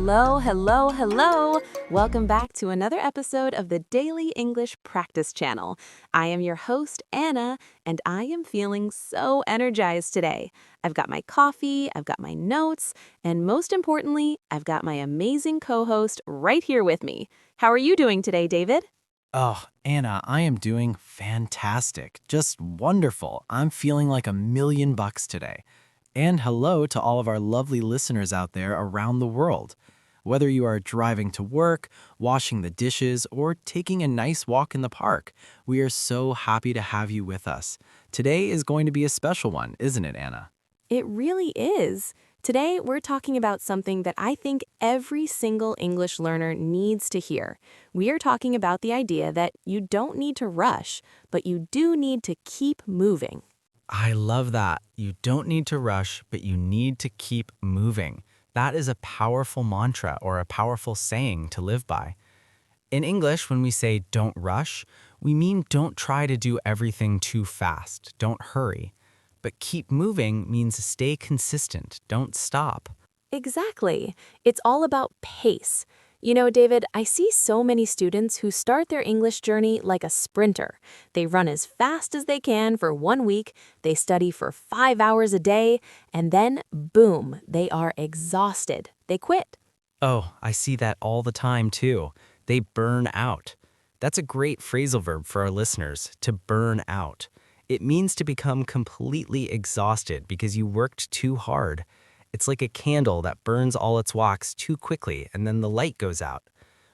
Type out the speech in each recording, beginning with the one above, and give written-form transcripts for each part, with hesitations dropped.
Hello, hello, hello! Welcome back to another episode of the Daily English Practice Channel. I am your host, Anna, and I am feeling so energized today. I've got my coffee, I've got my notes, and most importantly, I've got my amazing co-host right here with me. How are you doing today, David? Oh, Anna, I am doing fantastic. Just wonderful. I'm feeling like $1,000,000 today. And hello to all of our lovely listeners out there around the world. Whether you are driving to work, washing the dishes, or taking a nice walk in the park, we are so happy to have you with us. Today is going to be a special one, isn't it, Anna? It really is. Today, we're talking about something that I think every single English learner needs to hear. We are talking about the idea that you don't need to rush, but you do need to keep moving. I love that. You don't need to rush, but you need to keep moving. That is a powerful mantra or a powerful saying to live by. In English, when we say don't rush, we mean don't try to do everything too fast. Don't hurry. But keep moving means stay consistent. Don't stop. Exactly. It's all about pace. You know, David, I see so many students who start their English journey like a sprinter. They run as fast as they can for 1 week, they study for 5 hours a day, and then, boom, they are exhausted. They quit. Oh, I see that all the time too. They burn out. That's a great phrasal verb for our listeners, to burn out. It means to become completely exhausted because you worked too hard. It's like a candle that burns all its wax too quickly and then the light goes out.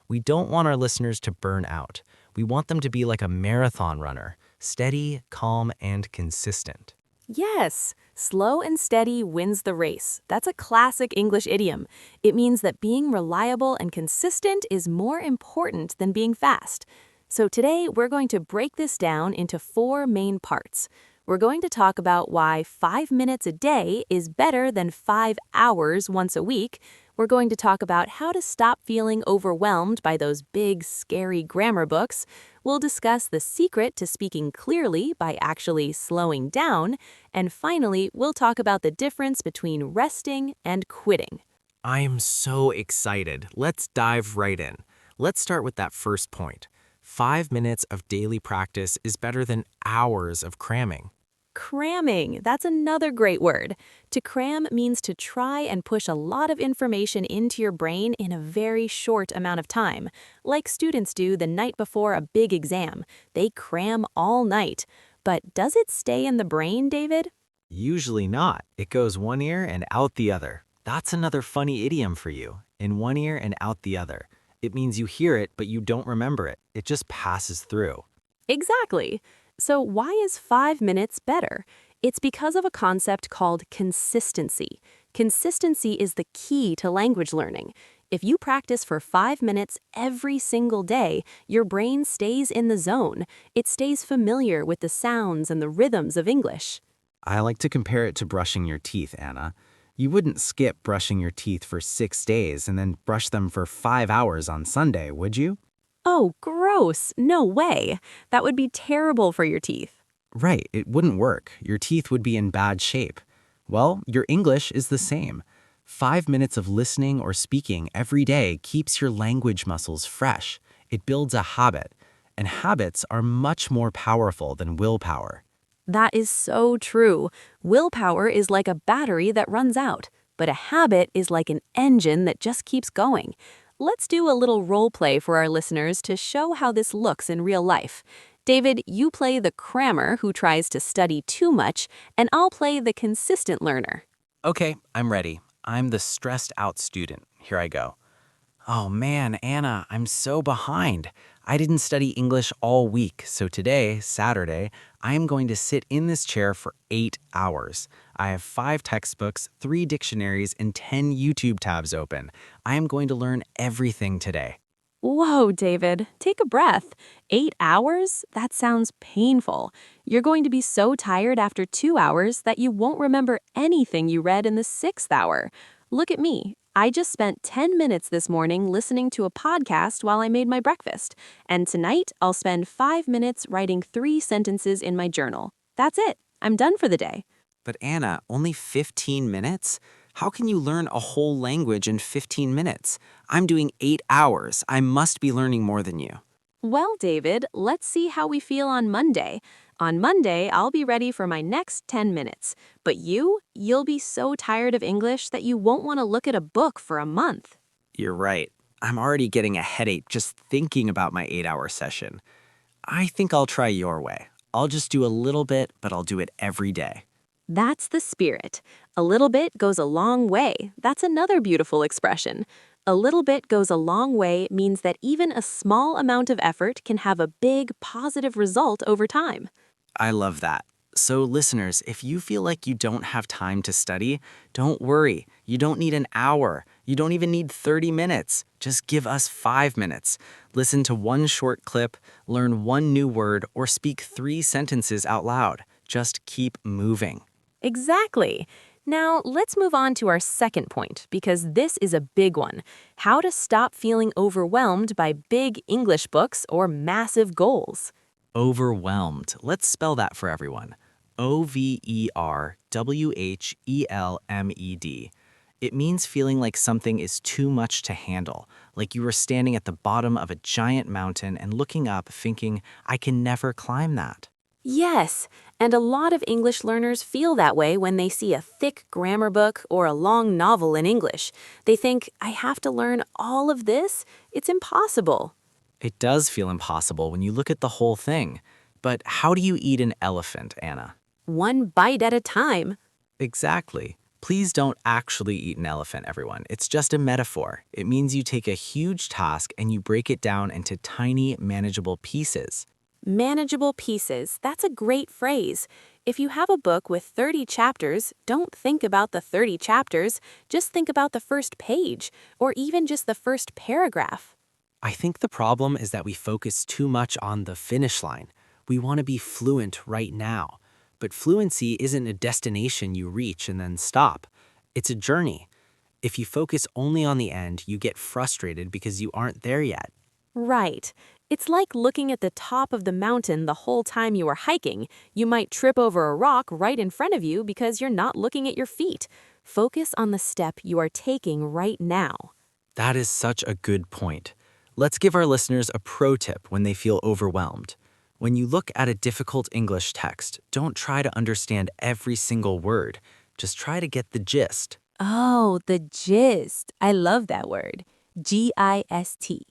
We don't want our listeners to burn out. We want them to be like a marathon runner, steady, calm, and consistent. Yes, slow and steady wins the race. That's a classic English idiom. It means that being reliable and consistent is more important than being fast. So today, we're going to break this down into 4 main parts. We're going to talk about why 5 minutes a day is better than 5 hours once a week. We're going to talk about how to stop feeling overwhelmed by those big, scary grammar books. We'll discuss the secret to speaking clearly by actually slowing down. And finally, we'll talk about the difference between resting and quitting. I am so excited. Let's dive right in. Let's start with that first point. 5 minutes of daily practice is better than hours of cramming. Cramming, that's another great word. To cram means to try and push a lot of information into your brain in a very short amount of time, like students do the night before a big exam. They cram all night. But does it stay in the brain, David? Usually not. It goes one ear and out the other. That's another funny idiom for you. In one ear and out the other. It means you hear it, but you don't remember it. It just passes through. Exactly. So why is 5 minutes better? It's because of a concept called consistency. Consistency is the key to language learning. If you practice for 5 minutes every single day, your brain stays in the zone. It stays familiar with the sounds and the rhythms of English. I like to compare it to brushing your teeth, Anna. You wouldn't skip brushing your teeth for 6 days and then brush them for 5 hours on Sunday, would you? Oh, gross. No way. That would be terrible for your teeth. Right, it wouldn't work. Your teeth would be in bad shape. Well, your English is the same. 5 minutes of listening or speaking every day keeps your language muscles fresh. It builds a habit, and habits are much more powerful than willpower. That is so true. Willpower is like a battery that runs out, but a habit is like an engine that just keeps going. Let's do a little role play for our listeners to show how this looks in real life. David, you play the crammer who tries to study too much, and I'll play the consistent learner. Okay, I'm ready. I'm the stressed out student. Here I go. Oh man, Anna, I'm so behind. I didn't study English all week, so today, Saturday, I am going to sit in this chair for 8 hours. I have 5 textbooks, 3 dictionaries, and 10 YouTube tabs open. I am going to learn everything today. Whoa, David, take a breath. 8 hours? That sounds painful. You're going to be so tired after 2 hours that you won't remember anything you read in the 6th hour. Look at me. I just spent 10 minutes this morning listening to a podcast while I made my breakfast. And tonight, I'll spend 5 minutes writing 3 sentences in my journal. That's it. I'm done for the day. But Anna, only 15 minutes? How can you learn a whole language in 15 minutes? I'm doing 8 hours. I must be learning more than you. Well, David, let's see how we feel on Monday. On Monday, I'll be ready for my next 10 minutes. But you'll be so tired of English that you won't want to look at a book for a month. You're right. I'm already getting a headache just thinking about my 8-hour session. I think I'll try your way. I'll just do a little bit, but I'll do it every day. That's the spirit. A little bit goes a long way. That's another beautiful expression. A little bit goes a long way means that even a small amount of effort can have a big positive result over time. I love that. So, listeners, if you feel like you don't have time to study, don't worry. You don't need an hour. You don't even need 30 minutes. Just give us 5 minutes. Listen to one short clip, learn one new word, or speak 3 sentences out loud. Just keep moving. Exactly. Now, let's move on to our second point, because this is a big one. How to stop feeling overwhelmed by big English books or massive goals. Overwhelmed. Let's spell that for everyone. Overwhelmed. It means feeling like something is too much to handle, like you are standing at the bottom of a giant mountain and looking up thinking, I can never climb that. Yes, and a lot of English learners feel that way when they see a thick grammar book or a long novel in English. They think, I have to learn all of this? It's impossible. It does feel impossible when you look at the whole thing. But how do you eat an elephant, Anna? One bite at a time. Exactly. Please don't actually eat an elephant, everyone. It's just a metaphor. It means you take a huge task and you break it down into tiny, manageable pieces. Manageable pieces, that's a great phrase. If you have a book with 30 chapters, don't think about the 30 chapters, just think about the first page, or even just the first paragraph. I think the problem is that we focus too much on the finish line. We want to be fluent right now. But fluency isn't a destination you reach and then stop. It's a journey. If you focus only on the end, you get frustrated because you aren't there yet. Right. It's like looking at the top of the mountain the whole time you are hiking. You might trip over a rock right in front of you because you're not looking at your feet. Focus on the step you are taking right now. That is such a good point. Let's give our listeners a pro tip when they feel overwhelmed. When you look at a difficult English text, don't try to understand every single word. Just try to get the gist. Oh, the gist. I love that word. G-I-S-T.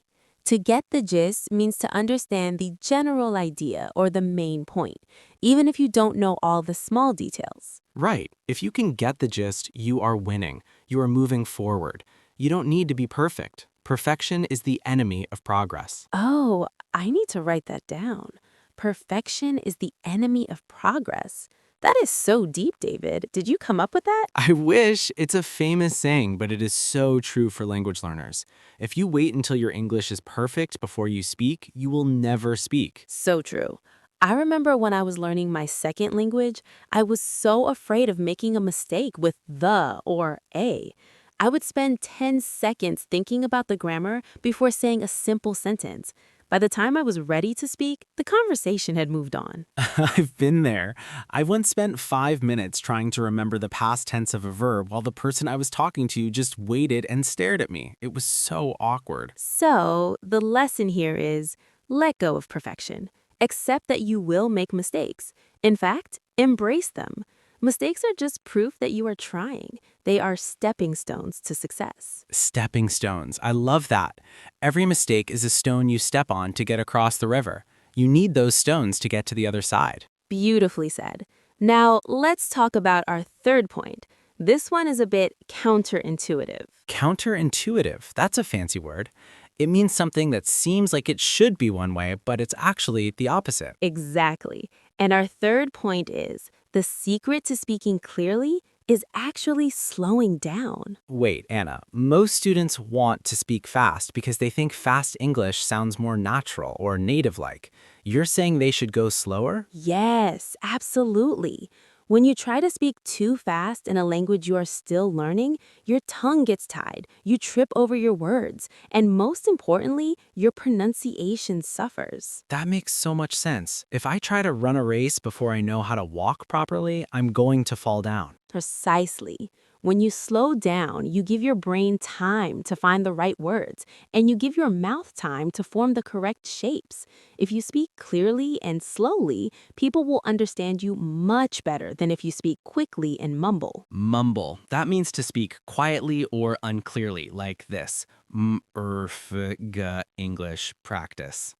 To get the gist means to understand the general idea or the main point, even if you don't know all the small details. Right. If you can get the gist, you are winning. You are moving forward. You don't need to be perfect. Perfection is the enemy of progress. Oh, I need to write that down. Perfection is the enemy of progress. That is so deep, David. Did you come up with that? I wish. It's a famous saying, but it is so true for language learners. If you wait until your English is perfect before you speak, you will never speak. So true. I remember when I was learning my second language, I was so afraid of making a mistake with the or a. I would spend 10 seconds thinking about the grammar before saying a simple sentence. By the time I was ready to speak, the conversation had moved on. I've been there. I once spent 5 minutes trying to remember the past tense of a verb while the person I was talking to just waited and stared at me. It was so awkward. So, the lesson here is let go of perfection. Accept that you will make mistakes. In fact, embrace them. Mistakes are just proof that you are trying. They are stepping stones to success. Stepping stones. I love that. Every mistake is a stone you step on to get across the river. You need those stones to get to the other side. Beautifully said. Now, let's talk about our third point. This one is a bit counterintuitive. Counterintuitive. That's a fancy word. It means something that seems like it should be one way, but it's actually the opposite. Exactly. And our third point is the secret to speaking clearly is actually slowing down. Wait, Anna, most students want to speak fast because they think fast English sounds more natural or native-like. You're saying they should go slower? Yes, absolutely. When you try to speak too fast in a language you are still learning, your tongue gets tied, you trip over your words, and most importantly, your pronunciation suffers. That makes so much sense. If I try to run a race before I know how to walk properly, I'm going to fall down. Precisely. When you slow down, you give your brain time to find the right words, and you give your mouth time to form the correct shapes. If you speak clearly and slowly, people will understand you much better than if you speak quickly and mumble. Mumble. That means to speak quietly or unclearly, like this. English practice.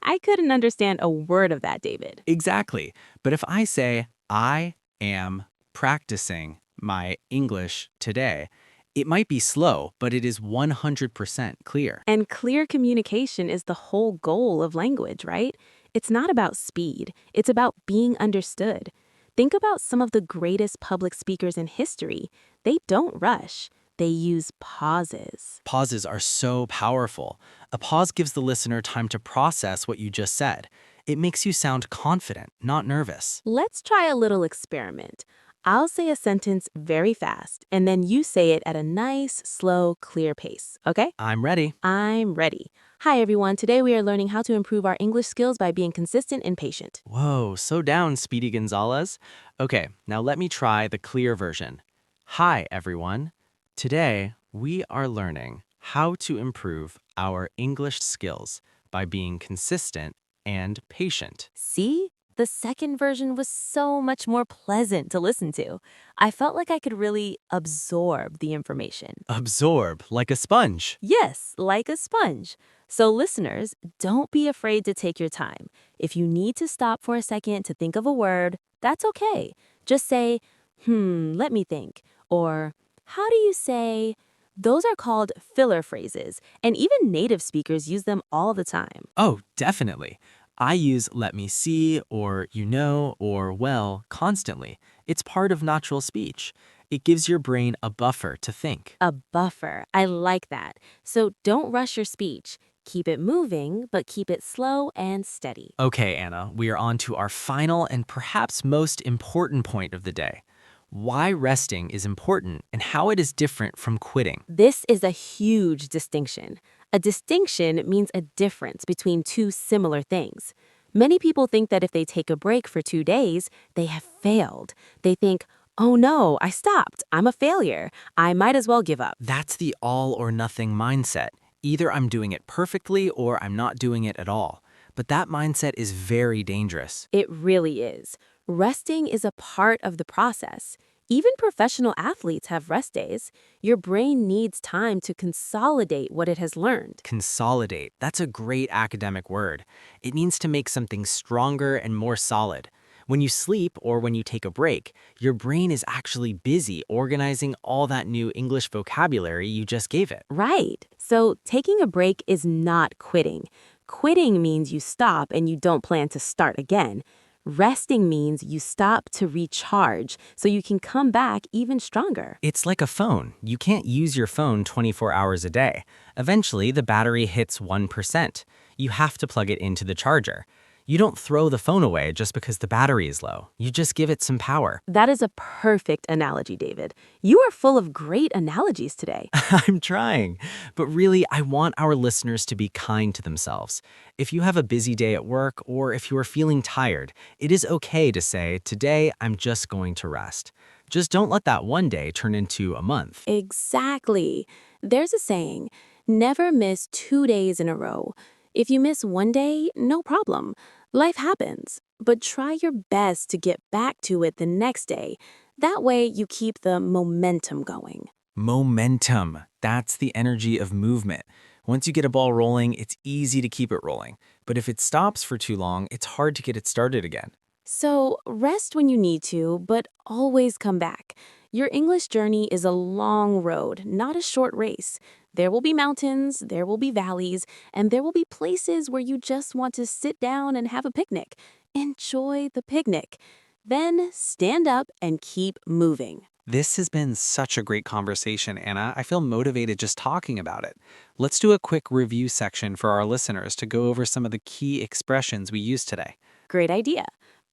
I couldn't understand a word of that, David. Exactly. But if I say, I am practicing my English today, it might be slow, but it is 100% clear. And clear communication is the whole goal of language, right? It's not about speed, it's about being understood. Think about some of the greatest public speakers in history. They don't rush, they use pauses. Pauses are so powerful. A pause gives the listener time to process what you just said. It makes you sound confident, not nervous. Let's try a little experiment. I'll say a sentence very fast, and then you say it at a nice, slow, clear pace, okay? I'm ready. I'm ready. Hi, everyone. Today we are learning how to improve our English skills by being consistent and patient. Whoa, so down, Speedy Gonzalez. Okay, now let me try the clear version. Hi, everyone. Today, we are learning how to improve our English skills by being consistent and patient. See? The second version was so much more pleasant to listen to. I felt like I could really absorb the information. Absorb like a sponge. Yes, like a sponge. So, listeners, don't be afraid to take your time. If you need to stop for a second to think of a word, that's okay. Just say, let me think. Or, how do you say? Those are called filler phrases, and even native speakers use them all the time. Oh, definitely. I use let me see or you know or well constantly. It's part of natural speech. It gives your brain a buffer to think. A buffer. I like that. So, don't rush your speech. Keep it moving, but keep it slow and steady. Okay, Anna, we are on to our final and perhaps most important point of the day. Why resting is important and how it is different from quitting. This is a huge distinction. A distinction means a difference between two similar things. Many people think that if they take a break for 2 days, they have failed. They think, oh no, I stopped. I'm a failure. I might as well give up. That's the all or nothing mindset. Either I'm doing it perfectly or I'm not doing it at all. But that mindset is very dangerous. It really is. Resting is a part of the process. Even professional athletes have rest days. Your brain needs time to consolidate what it has learned. Consolidate. That's a great academic word. It means to make something stronger and more solid. When you sleep or when you take a break, your brain is actually busy organizing all that new English vocabulary you just gave it. Right. So taking a break is not quitting. Quitting means you stop and you don't plan to start again. Resting means you stop to recharge so you can come back even stronger. It's like a phone. You can't use your phone 24 hours a day. Eventually, the battery hits 1%. You have to plug it into the charger. You don't throw the phone away just because the battery is low. You just give it some power. That is a perfect analogy, David. You are full of great analogies today. I'm trying. But really, I want our listeners to be kind to themselves. If you have a busy day at work or if you are feeling tired, it is okay to say, today I'm just going to rest. Just don't let that one day turn into a month. Exactly. There's a saying, never miss 2 days in a row. If you miss one day, no problem. Life happens, but try your best to get back to it the next day. That way you keep the momentum going. Momentum. That's the energy of movement. Once you get a ball rolling, it's easy to keep it rolling. But if it stops for too long, it's hard to get it started again. So rest when you need to, but always come back. Your English journey is a long road, not a short race. There will be mountains, there will be valleys, and there will be places where you just want to sit down and have a picnic. Enjoy the picnic. Then stand up and keep moving. This has been such a great conversation, Anna. I feel motivated just talking about it. Let's do a quick review section for our listeners to go over some of the key expressions we used today. Great idea.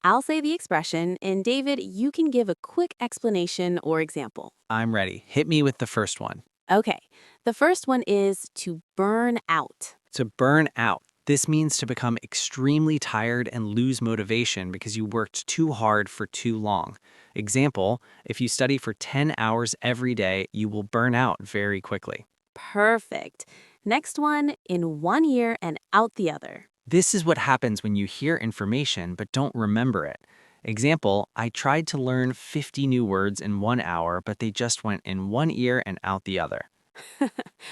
I'll say the expression, and David, you can give a quick explanation or example. I'm ready. Hit me with the first one. Okay, the first one is to burn out. To burn out. This means to become extremely tired and lose motivation because you worked too hard for too long. Example, if you study for 10 hours every day, you will burn out very quickly. Perfect. Next one, in one ear and out the other. This is what happens when you hear information but don't remember it. Example, I tried to learn 50 new words in 1 hour, but they just went in one ear and out the other.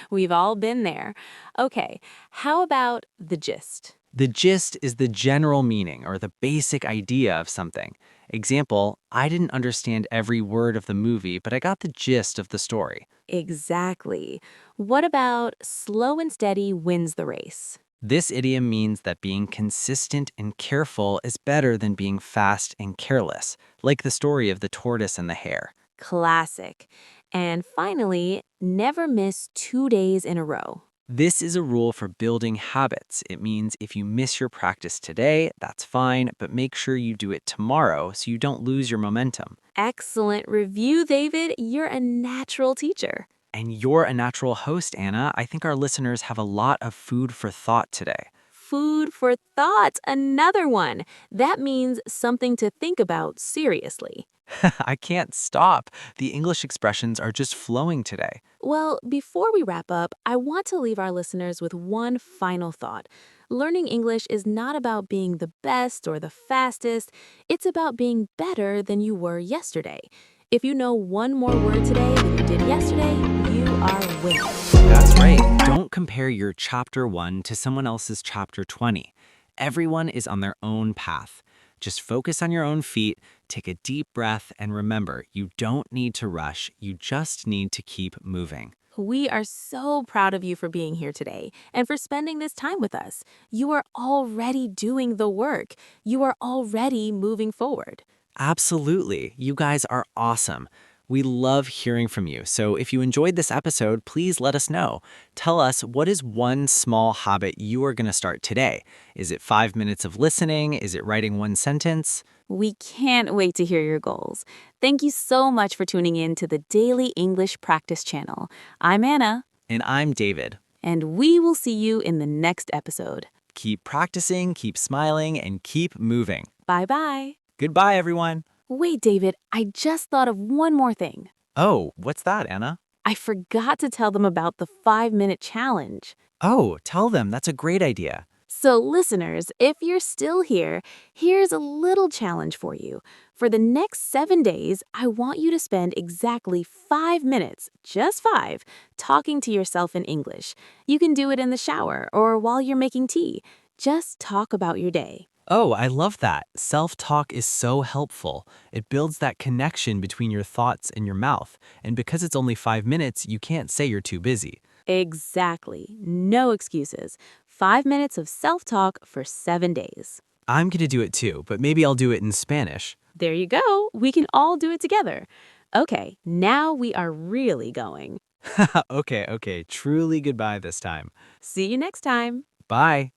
We've all been there. Okay, how about the gist? The gist is the general meaning or the basic idea of something. Example, I didn't understand every word of the movie, but I got the gist of the story. Exactly. What about slow and steady wins the race? This idiom means that being consistent and careful is better than being fast and careless, like the story of the tortoise and the hare. Classic. And finally, never miss 2 days in a row. This is a rule for building habits. It means if you miss your practice today, that's fine, but make sure you do it tomorrow so you don't lose your momentum. Excellent review, David. You're a natural teacher. And you're a natural host, Anna. I think our listeners have a lot of food for thought today. Food for thought, another one. That means something to think about seriously. I can't stop. The English expressions are just flowing today. Well, before we wrap up, I want to leave our listeners with one final thought. Learning English is not about being the best or the fastest. It's about being better than you were yesterday. If you know one more word today than you did yesterday, you are winning. That's right. Don't compare your chapter 1 to someone else's chapter 20. Everyone is on their own path. Just focus on your own feet, take a deep breath, and remember, you don't need to rush. You just need to keep moving. We are so proud of you for being here today and for spending this time with us. You are already doing the work. You are already moving forward. Absolutely. You guys are awesome. We love hearing from you. So if you enjoyed this episode, please let us know. Tell us, what is one small habit you are going to start today? Is it 5 minutes of listening? Is it writing one sentence? We can't wait to hear your goals. Thank you so much for tuning in to the Daily English Practice channel. I'm Anna, And I'm David. and we will see you in the next episode. Keep practicing, keep smiling, and keep moving. Bye-bye. Goodbye, everyone. Wait, David, I just thought of one more thing. Oh, what's that, Anna? I forgot to tell them about the 5-minute challenge. Oh, tell them. That's a great idea. So listeners, if you're still here, here's a little challenge for you. For the next 7 days, I want you to spend exactly 5 minutes, just 5, talking to yourself in English. You can do it in the shower or while you're making tea. Just talk about your day. Oh, I love that. Self-talk is so helpful. It builds that connection between your thoughts and your mouth. And because it's only 5 minutes, you can't say you're too busy. Exactly. No excuses. 5 minutes of self-talk for 7 days. I'm going to do it too, but maybe I'll do it in Spanish. There you go. We can all do it together. Okay, now we are really going. Okay. Truly goodbye this time. See you next time. Bye.